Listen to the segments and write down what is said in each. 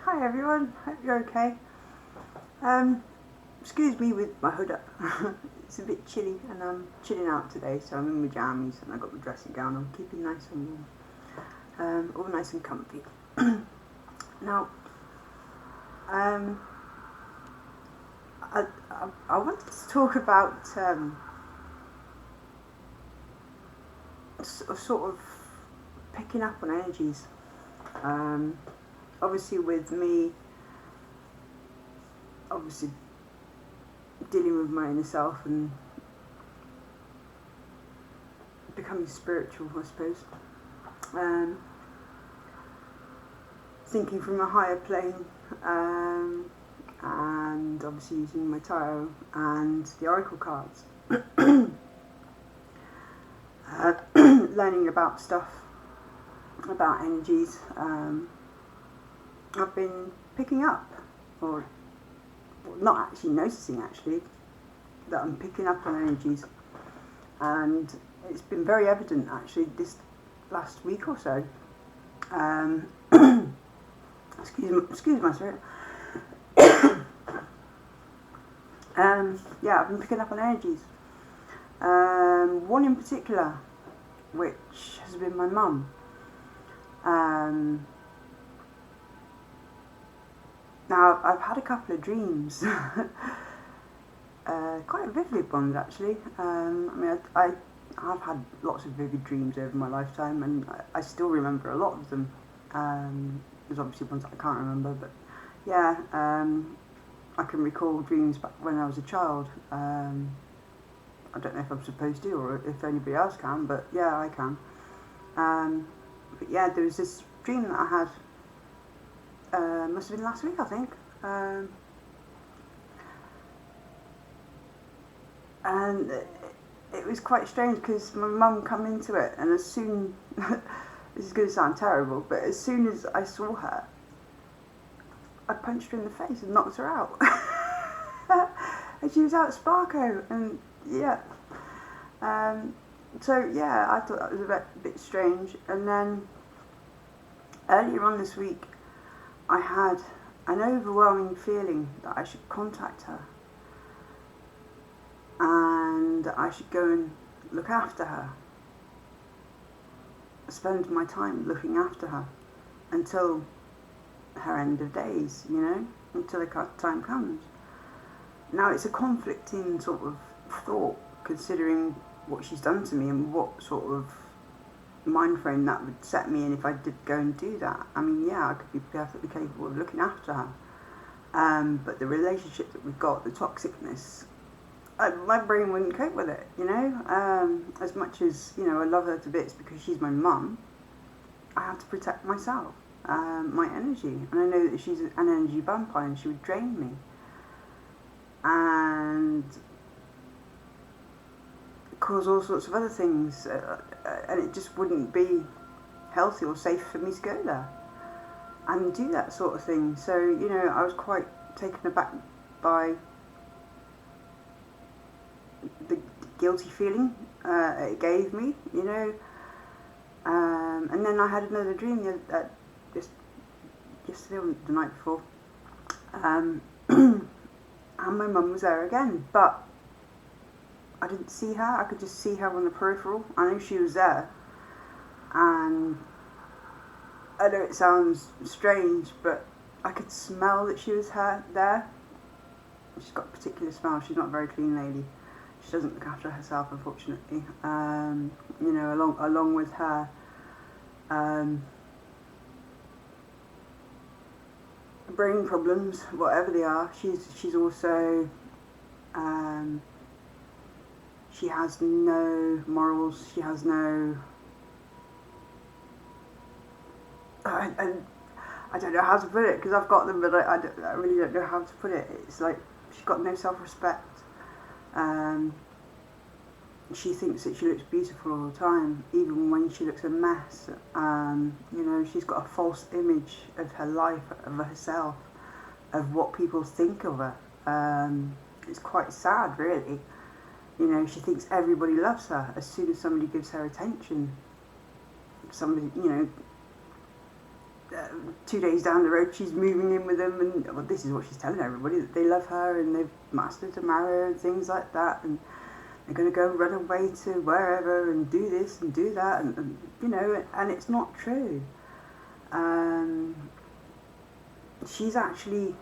Hi everyone, hope you're okay. Excuse me with my hood up. It's a bit chilly and I'm chilling out today, so I'm in my jammies and I've got my dressing gown on, keeping nice and warm, all nice and comfy. Now, I wanted to talk about sort of picking up on energies. Obviously with me, dealing with my inner self and becoming spiritual, I suppose. Thinking from a higher plane, and obviously using my tarot and the oracle cards. Learning about stuff, about energies. I've been picking up, or not actually noticing that I'm picking up on energies, and it's been very evident actually this last week or so. Excuse my throat. Yeah, I've been picking up on energies. One in particular, which has been my mum. Now, I've had a couple of dreams, quite vivid ones actually. I have had lots of vivid dreams over my lifetime, and I still remember a lot of them. There's obviously ones that I can't remember, but yeah, I can recall dreams back when I was a child. I don't know if I'm supposed to or if anybody else can, but yeah, I can. But yeah, there was this dream that I had. Must have been last week, I think. And it was quite strange because my mum come into it, and as soon this is going to sound terrible, but as soon as I saw her, I punched her in the face and knocked her out. And she was out Sparko, and yeah. So yeah, I thought that was a bit strange. And then earlier on this week, I had an overwhelming feeling that I should contact her and I should go and look after her, spend my time looking after her until her end of days, until the time comes. Now, it's a conflicting sort of thought, considering what she's done to me and what sort of mind frame that would set me in if I did go and do that. I mean, yeah, I could be perfectly capable of looking after her, but the relationship that we've got, the toxicness, my brain wouldn't cope with it, as much as, I love her to bits because she's my mum. I have to protect myself, my energy, and I know that she's an energy vampire and she would drain me, and cause all sorts of other things, and it just wouldn't be healthy or safe for me to go there and do that sort of thing. So, I was quite taken aback by the guilty feeling it gave me, and then I had another dream just yesterday or the night before, and my mum was there again, but I didn't see her. I could just see her on the peripheral. I knew she was there, and I know it sounds strange, but I could smell that she was there. She's got a particular smell. She's not a very clean lady. She doesn't look after herself, unfortunately. Along with her, brain problems, whatever they are. She's also. She has no morals, she has no... I don't know how to put it, because I've got them, but I really don't know how to put it. It's like, she's got no self-respect. She thinks that she looks beautiful all the time, even when she looks a mess. She's got a false image of her life, of herself, of what people think of her. It's quite sad, really. She thinks everybody loves her as soon as somebody gives her attention. Somebody, 2 days down the road, she's moving in with them, and well, this is what she's telling everybody, that they love her and they've asked her to marry her and things like that, and they're going to go run away to wherever and do this and do that, and you know, and it's not true. She's actually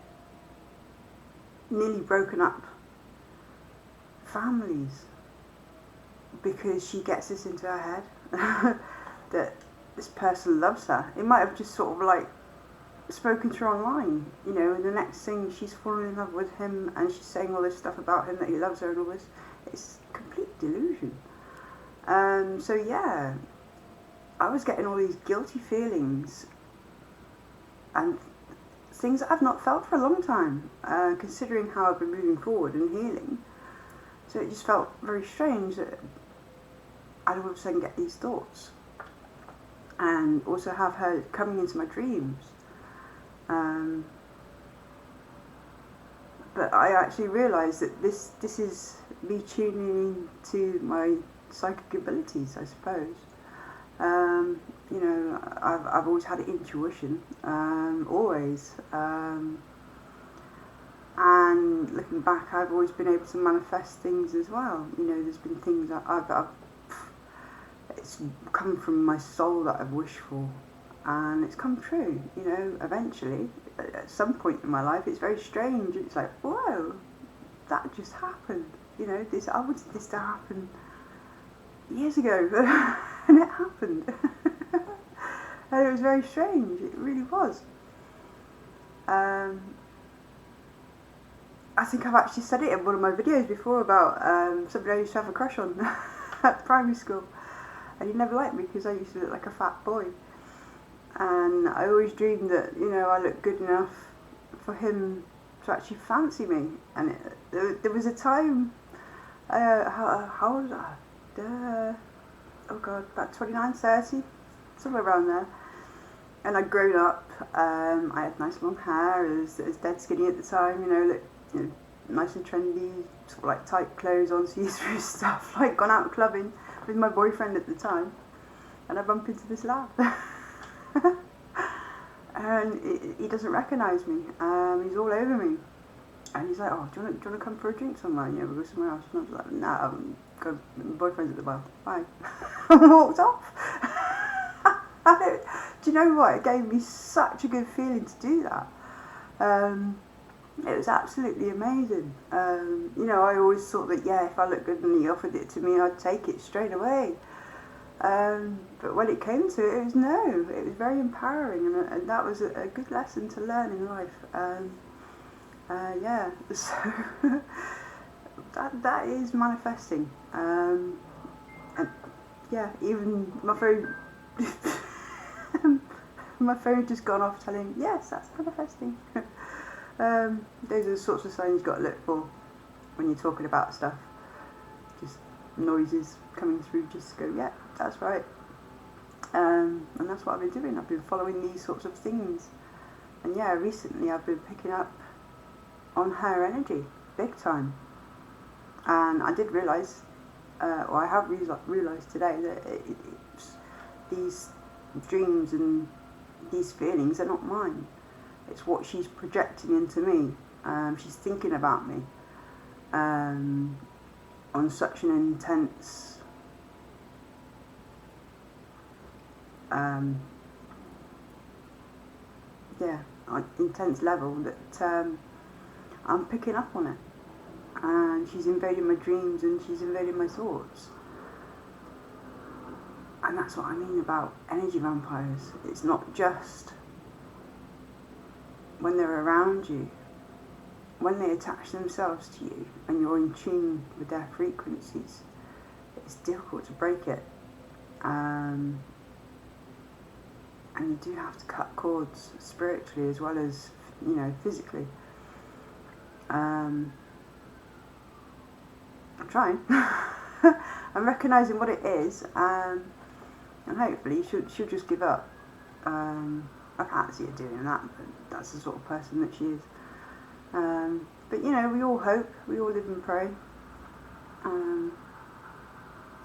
nearly broken up families because she gets this into her head that this person loves her. It might have just sort of like spoken to her online, you know, and the next thing she's fallen in love with him and she's saying all this stuff about him, that he loves her and all this. It's complete delusion. So yeah, I was getting all these guilty feelings and things that I've not felt for a long time, considering how I've been moving forward and healing. So it just felt very strange that I'd all of a sudden get these thoughts, and also have her coming into my dreams. But I actually realised that this is me tuning into my psychic abilities, I suppose. You know, I've always had intuition, always. And looking back, I've always been able to manifest things as well. You know, there's been things that it's come from my soul that I've wished for, and it's come true. You know, eventually, at some point in my life, it's very strange. It's like, whoa, that just happened. You know, I wanted this to happen years ago, and it happened. And it was very strange. It really was. I think I've actually said it in one of my videos before about somebody I used to have a crush on at primary school, and he never liked me because I used to look like a fat boy, and I always dreamed that, you know, I looked good enough for him to actually fancy me. And there was a time, how old was I? Oh god, about 29, 30, somewhere around there. And I'd grown up, I had nice long hair, I was dead skinny at the time, you know, nice and trendy, sort of like tight clothes on, see-through stuff, like gone out clubbing with my boyfriend at the time, and I bump into this lad. And he doesn't recognise me, he's all over me, and he's like, oh, do you want to come for a drink somewhere? Yeah, we'll go somewhere else. And I was like, nah, my boyfriend's at the bar, bye. And walked off. Do you know what? It gave me such a good feeling to do that. It was absolutely amazing. You know, I always thought that, yeah, if I looked good and he offered it to me, I'd take it straight away. But when it came to it, it was no. It was very empowering, and that was a good lesson to learn in life. Yeah, so that is manifesting. And yeah, even my phone. My phone just gone off telling, yes, that's manifesting. Those are the sorts of signs you've got to look for when you're talking about stuff. Just noises coming through, just go, yeah, that's right. And that's what I've been doing. I've been following these sorts of things. And yeah, recently I've been picking up on her energy, big time. And I did realise, or I have realised today, that these dreams and these feelings are not mine. It's what she's projecting into me. She's thinking about me on such an intense intense level that I'm picking up on it, and she's invading my dreams and she's invading my thoughts. And that's what I mean about energy vampires. It's not just when they're around you, when they attach themselves to you and you're in tune with their frequencies, it's difficult to break it. And you do have to cut cords spiritually as well as, you know, physically. I'm trying. I'm recognising what it is, and hopefully she'll just give up. I can't see her doing that, but that's the sort of person that she is. But you know, we all hope, we all live and pray.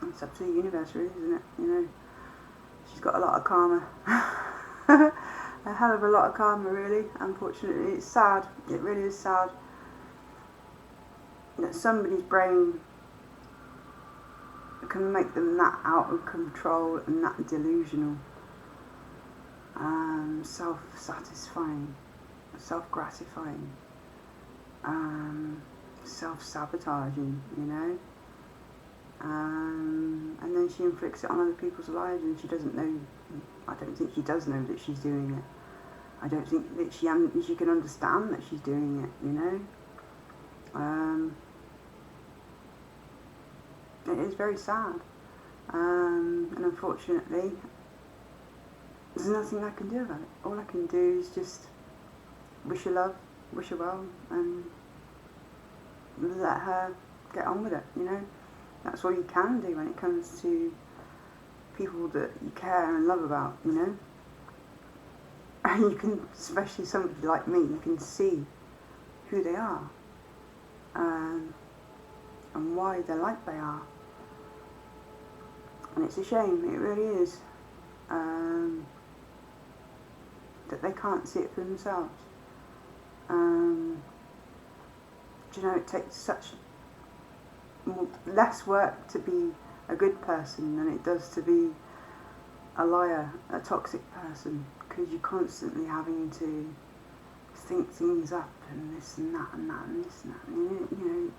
It's up to the universe, really, isn't it? You know, she's got a lot of karma, a hell of a lot of karma, really. Unfortunately, it's sad. It really is sad that somebody's brain can make them that out of control and that delusional, self-satisfying, self-gratifying, self-sabotaging, you know. And then she inflicts it on other people's lives, and she doesn't know. I don't think she does know that she's doing it. I don't think that she can understand that she's doing it, you know. It is very sad, and unfortunately there's nothing I can do about it. All I can do is just wish her love, wish her well, and let her get on with it, you know. That's all you can do when it comes to people that you care and love about, you know. And you can, especially somebody like me, you can see who they are, and why they're like they are. And it's a shame, it really is, that they can't see it for themselves. Do you know, it takes such less work to be a good person than it does to be a liar, a toxic person, because you're constantly having to think things up and this and that and that and this and that, and, you know,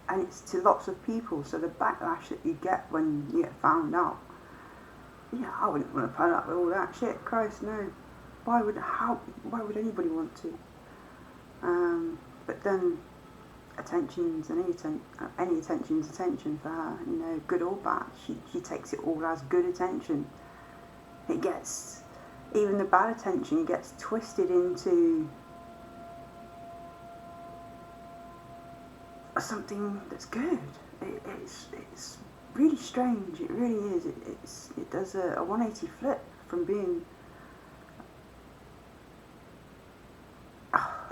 and it's to lots of people, so the backlash that you get when you get found out, yeah, I wouldn't want to put up with all that shit, Christ, no. Why would anybody want to? But then attention's any attention's attention for her, you know, good or bad. She takes it all as good attention. It gets, even the bad attention gets twisted into something that's good. It's really strange. It really is. It does a 180 flip from being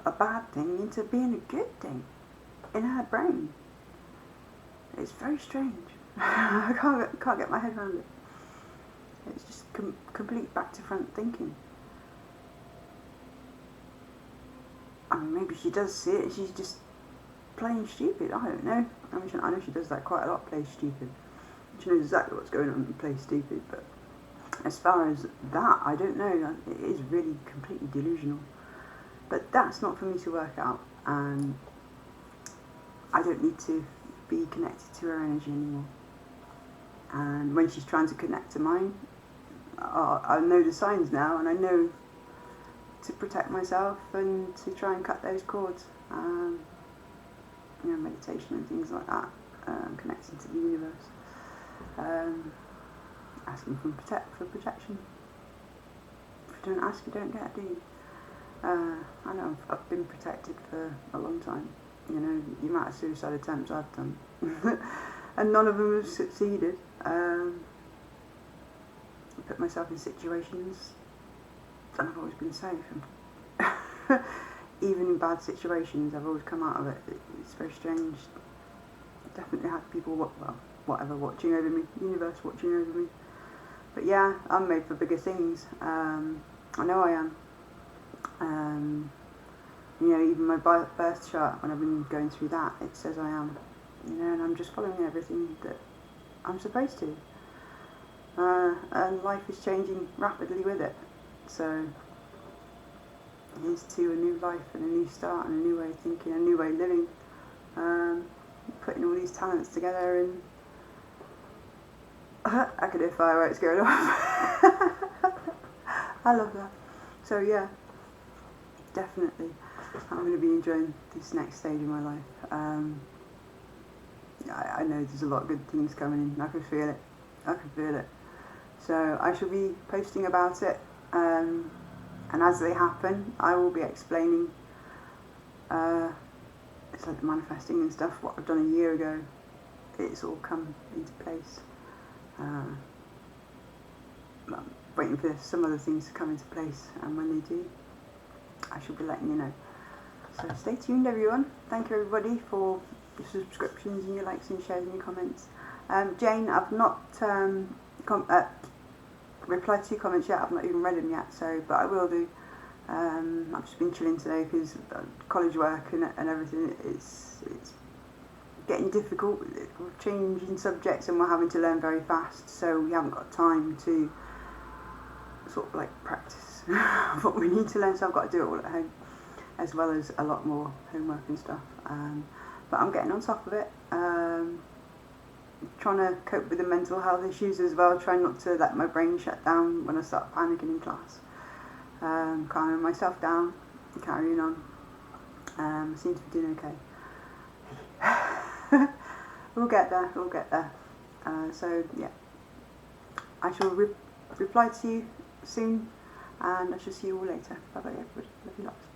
a bad thing into being a good thing in her brain. It's very strange. I can't get my head around it. It's just complete back to front thinking. I mean, maybe she does see it. She's just playing stupid. I don't know. I know she does that quite a lot, play stupid. She knows exactly what's going on and play stupid. But as far as that, I don't know. It is really completely delusional. But that's not for me to work out. And I don't need to be connected to her energy anymore. And when she's trying to connect to mine, I know the signs now, and I know to protect myself and to try and cut those cords. You know, meditation and things like that, connecting to the universe, asking for protection. If you don't ask, you don't get, do you? I know I've been protected for a long time. You know, the amount of suicide attempts I've done, and none of them have succeeded. I put myself in situations, and I've always been safe. And even in bad situations, I've always come out of it. It's very strange. I definitely had people, watching over me, universe watching over me. But yeah, I'm made for bigger things. I know I am. You know, even my birth chart, when I've been going through that, it says I am. You know, and I'm just following everything that I'm supposed to. And life is changing rapidly with it. So here's to a new life and a new start and a new way of thinking, a new way of living. Putting all these talents together, and I could hear fireworks going off. I love that. So yeah, definitely I'm going to be enjoying this next stage of my life. I know there's a lot of good things coming in. I can feel it. So I shall be posting about it, and as they happen, I will be explaining. It's like the manifesting and stuff. What I've done a year ago, it's all come into place. I'm waiting for some other things to come into place, and when they do, I shall be letting you know. So stay tuned, everyone. Thank you, everybody, for your subscriptions and your likes and shares and your comments. Jane, I've not replied to your comments yet. I've not even read them yet, but I will do. I've just been chilling today because college work and everything, it's getting difficult. We're changing subjects and we're having to learn very fast, so we haven't got time to sort of like practice what we need to learn, so I've got to do it all at home, as well as a lot more homework and stuff. But I'm getting on top of it. Trying to cope with the mental health issues as well, trying not to let my brain shut down when I start panicking in class. Calming myself down and carrying on. Seem to be doing okay. We'll get there. So yeah, I shall reply to you soon, and I shall see you all later. Bye bye everybody. Love you lots.